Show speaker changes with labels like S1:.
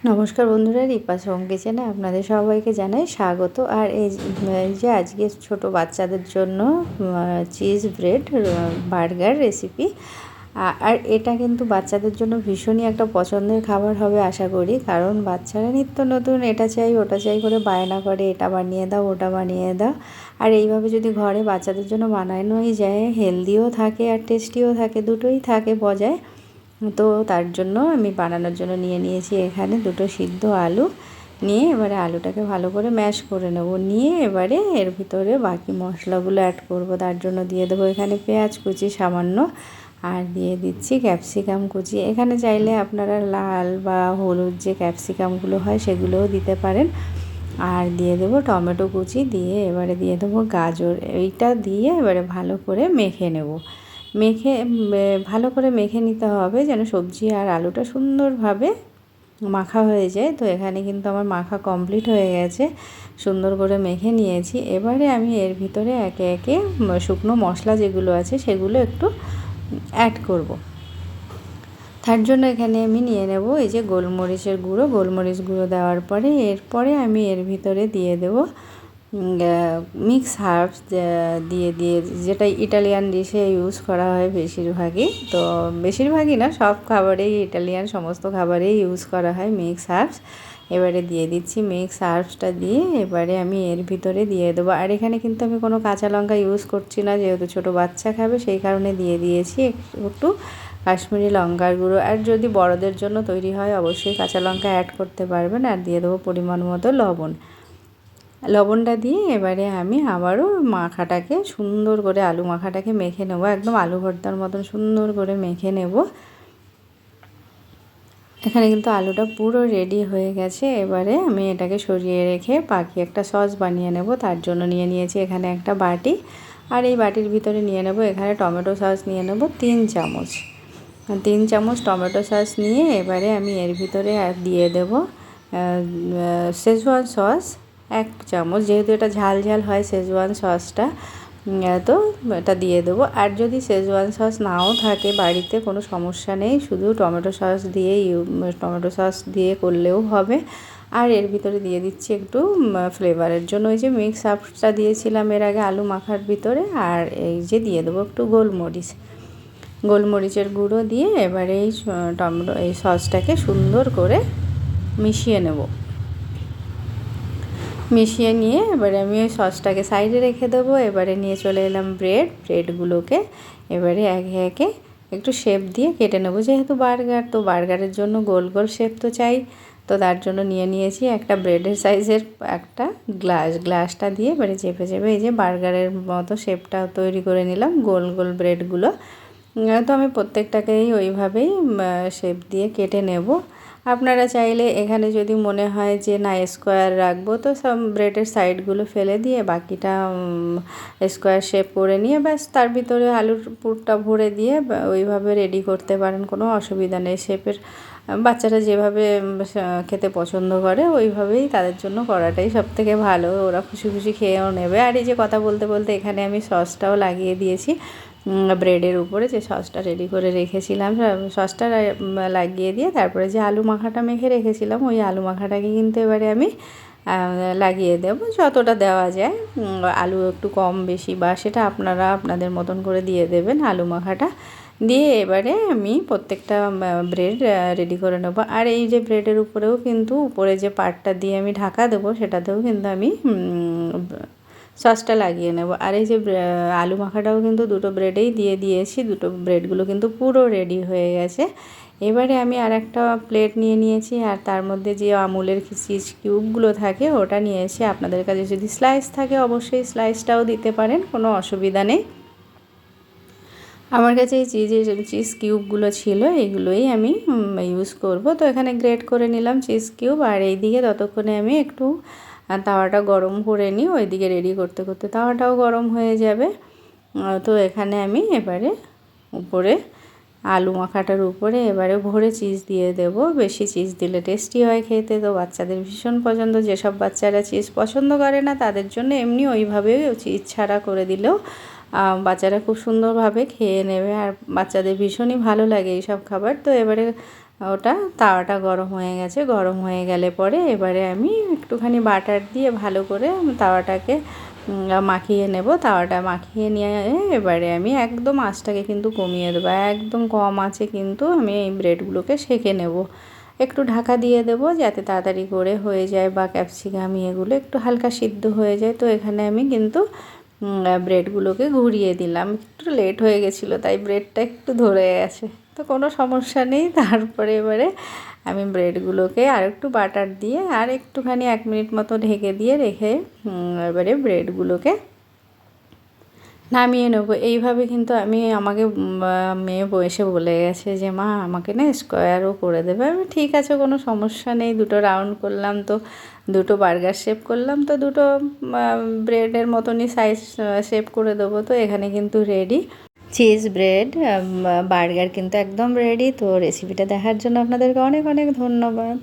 S1: নমস্কার বন্ধুরা, রিপাস হোম কিচেনে আপনাদের সবাইকে জানাই স্বাগত। আর এই যে আজকে ছোট বাচ্চাদের জন্য চিজ ব্রেড বার্গার রেসিপি। আর এটা কিন্তু বাচ্চাদের জন্য ভীষণই একটা পছন্দের খাবার হবে আশা করি, কারণ বাচ্চারা নিত্য নতুন এটা চাই ওটা চাই করে বায়না করে, এটা বানিয়ে দাও ওটা বানিয়ে দাও। আর এইভাবে যদি ঘরে বাচ্চাদের জন্য বানানোই যায়, হেলদিও থাকে আর টেস্টিও থাকে, দুটোই থাকে বজায়। তো তার জন্য আমি বানানোর জন্য নিয়ে নিয়েছি এখানে দুটো সিদ্ধ আলু নিয়ে, এবারে আলুটাকে ভালো করে ম্যাশ করে নেব। নিয়ে এবারে এর ভিতরে বাকি মশলাগুলো অ্যাড করব। তার জন্য দিয়ে দেবো এখানে পেঁয়াজ কুচি সামান্য, আর দিয়ে দিচ্ছি ক্যাপসিকাম কুচি। এখানে চাইলে আপনারা লাল বা হলুদ যে ক্যাপসিকামগুলো হয় সেগুলোও দিতে পারেন। আর দিয়ে দেবো টমেটো কুচি, দিয়ে এবারে দিয়ে দেবো গাজর। এইটা দিয়ে এবারে ভালো করে মেখে নেব। ভালো করে মেখে নিতে হবে যেন সবজি আর আলুটা সুন্দরভাবে মাখা হয়ে যায়। তো এখানে কিন্তু আমার মাখা কমপ্লিট হয়ে গেছে, সুন্দর করে মেখে নিয়েছি। এবারে আমি এর ভিতরে একে একে শুকনো মশলা যেগুলো আছে সেগুলো একটু অ্যাড করব। তার জন্য এখানে আমি নিয়ে নেব এই যে গোলমরিচের গুঁড়ো। গোলমরিচ গুঁড়ো দেওয়ার পরে এরপরে আমি এর ভিতরে দিয়ে দেব মিক্স হার্বস দিয়ে যেটা ইটালিয়ান ডিশে ইউজ করা হয় বেশিরভাগই। তো বেশিরভাগই না, সব খাবারেই ইটালিয়ান সমস্ত খাবারেই ইউজ করা হয় মিক্স হার্বস। এবারে দিয়ে দিচ্ছি মিক্স হার্বসটা, দিয়ে এবারে আমি এর ভিতরে দিয়ে দেবো। আর এখানে কিন্তু আমি কোনো কাঁচা লঙ্কা ইউজ করছি না, যেহেতু ছোটো বাচ্চা খাবে সেই কারণে দিয়ে দিয়েছি একটু কাশ্মীরি লঙ্কার গুঁড়ো। আর যদি বড়দের জন্য তৈরি হয় অবশ্যই কাঁচা লঙ্কা অ্যাড করতে পারবেন। আর দিয়ে দেবো পরিমাণ মতো লবণটা দিয়ে এবারে আমি আবারও মাখাটাকে সুন্দর করে আলু মাখাটাকে মেখে নেব, একদম আলু ভর্তার মতন সুন্দর করে মেখে নেব। এখানে কিন্তু আলুটা পুরো রেডি হয়ে গেছে। এবারে আমি এটাকে সরিয়ে রেখে বাকি একটা সস বানিয়ে নেব। তার জন্য নিয়ে নিয়েছি এখানে একটা বাটি, আর এই বাটির ভিতরে নিয়ে নেব এখানে টমেটো সস নিয়ে নেব 3 চামচ। 3 চামচ টমেটো সস নিয়ে এবারে আমি এর ভিতরে দিয়ে দেব শেজওয়ান সস 1 চামচ। যেহেতু এটা ঝাল ঝাল হয় শেজওয়ান সসটা, তো এটা দিয়ে দেবো। আর যদি শেজওয়ান সস নাও থাকে বাড়িতে কোনো সমস্যা নেই, শুধু টমেটো সস দিয়ে করলেও হবে। আর এর ভিতরে দিয়ে দিচ্ছি একটু ফ্লেভারের জন্য ওই যে মিক্স আপটা দিয়েছিলাম এর আগে আলু মাখার ভিতরে। আর এই যে দিয়ে দেবো একটু গোলমরিচের গুঁড়ো দিয়ে এবারে এই সসটাকে সুন্দর করে মিশিয়ে নেব। মিশিয়ে নিয়ে এবারে আমি ওই সসটাকে সাইডে রেখে দেবো। এবারে নিয়ে চলে এলাম ব্রেডগুলোকে এবারে একে একে একটু শেপ দিয়ে কেটে নেব। যেহেতু বার্গার, তো বার্গারের জন্য গোল গোল শেপ তো চাই। তো তার জন্য নিয়ে নিয়েছি একটা ব্রেডের সাইজের একটা গ্লাসটা দিয়ে এবারে চেপে চেপে এই যে বার্গারের মতো শেপটা তৈরি করে নিলাম গোল গোল ব্রেডগুলো। তো আমি প্রত্যেকটাকেই ওইভাবেই শেপ দিয়ে কেটে নেব। আপনারা চাইলে এখানে যদি মনে হয় যে না স্কোয়ার রাখবো, তো সব ব্রেডের সাইডগুলো ফেলে দিয়ে বাকিটা স্কোয়ার শেপ করে নিয়ে ব্যাস তার ভিতরে আলুর পুরটা ভরে দিয়ে ওইভাবে রেডি করতে পারেন, কোনো অসুবিধা নেই। শেপের বাচ্চারা যেভাবে খেতে পছন্দ করে ওইভাবেই তাদের জন্য করাটাই সবথেকে ভালো, ওরা খুশি খুশি খেয়েও নেবে। আর এই যে কথা বলতে বলতে এখানে আমি সসটাও লাগিয়ে দিয়েছি ব্রেডের উপরে, যে সসটা রেডি করে রেখেছিলাম সসটা লাগিয়ে দিয়ে তারপরে যে আলু মাখাটা মেখে রেখেছিলাম ওই আলু মাখাটাকে কিন্তু এবারে আমি লাগিয়ে দেব যতটা দেওয়া যায়। আলু একটু কম বেশি বা সেটা আপনারা আপনাদের মতন করে দিয়ে দেবেন আলু মাখাটা দিয়ে। এবারে আমি প্রত্যেকটা ব্রেড রেডি করে নেব। আর এই যে ব্রেডের উপরেও কিন্তু উপরে যে পার্টটা দিয়ে আমি ঢাকা দেবো সেটাতেও কিন্তু আমি সসটা লাগিয়ে নেব। আর এই যে আলু মাখাটাও কিন্তু দুটো ব্রেডেই দিয়ে দিয়েছি, দুটো ব্রেডগুলো কিন্তু পুরো রেডি হয়ে গেছে। এবারে আমি আর একটা প্লেট নিয়ে নিয়েছি, আর তার মধ্যে যে আমুলের চিজ কিউবগুলো থাকে ওটা নিয়েছি। আপনাদের কাছে যদি স্লাইস থাকে অবশ্যই স্লাইসটাও দিতে পারেন, কোনো অসুবিধা নেই। আমার কাছে এই চিজ কিউবগুলো ছিল, এগুলোই আমি ইউজ করব। তো এখানে গ্রেট করে নিলাম চিজ কিউব। আর এইদিকে ততক্ষণে আমি একটু তাওয়াটা গরম করে নিই, ওইদিকে রেডি করতে করতে তাওয়াটাও গরম হয়ে যাবে। তো এখানে আমি এবারে উপরে আলু মাখাটার উপরে এবারে ভরে চিজ দিয়ে দেব। বেশি চিজ দিলে টেস্টি হয় খেতে, তো বাচ্চাদের ভীষণ পছন্দ। যেসব বাচ্চারা চিজ পছন্দ করে না তাদের জন্য এমনি ওইভাবেই চিজ ছাড়া করে দিলেও বাচ্চারা খুব সুন্দরভাবে খেয়ে নেবে। আর বাচ্চাদের ভীষণই ভালো লাগে এইসব খাবার। তো এবারে ওটা তাওয়াটা গরম হয়ে গেছে। গরম হয়ে গেলে পরে এবারে আমি একটুখানি বাটার দিয়ে ভালো করে তাওয়াটাকে মাখিয়ে নেব। তাওয়াটা মাখিয়ে নিয়ে এবারে আমি একদম আঁচটাকে কিন্তু কমিয়ে দেবো, একদম কম আঁচে কিন্তু আমি এই ব্রেডগুলোকে সেঁকে নেব। একটু ঢাকা দিয়ে দেবো যাতে তাড়াতাড়ি করে হয়ে যায়, বা ক্যাপসিকাম এগুলো একটু হালকা সিদ্ধ হয়ে যায়। তো এখানে আমি কিন্তু ব্রেডগুলোকে ঘুরিয়ে দিলাম। একটু লেট হয়ে গেছিলো তাই ব্রেডটা একটু ধরে গেছে, তো কোনো সমস্যা নেই। তারপরে এবারে আমি ব্রেডগুলোকে আর একটু বাটার দিয়ে আর একটুখানি 1 মিনিট মতো ঢেকে দিয়ে রেখে এবারে ব্রেডগুলোকে নামিয়ে নেবো। এইভাবে কিন্তু আমাকে মেয়ে এসে বলে গেছে যে মা আমাকে না স্কোয়ারও করে দেবে। আমি ঠিক আছে, কোনো সমস্যা নেই। 2টো রাউন্ড করলাম, তো 2টো বার্গার শেপ করলাম, তো 2টো ব্রেডের মতনই সাইজ শেপ করে দেবো। তো এখানে কিন্তু রেডি চিজ ব্রেড বার্গার কিন্তু একদম রেডি। তো রেসিপিটা দেখার জন্য আপনাদেরকে অনেক অনেক ধন্যবাদ।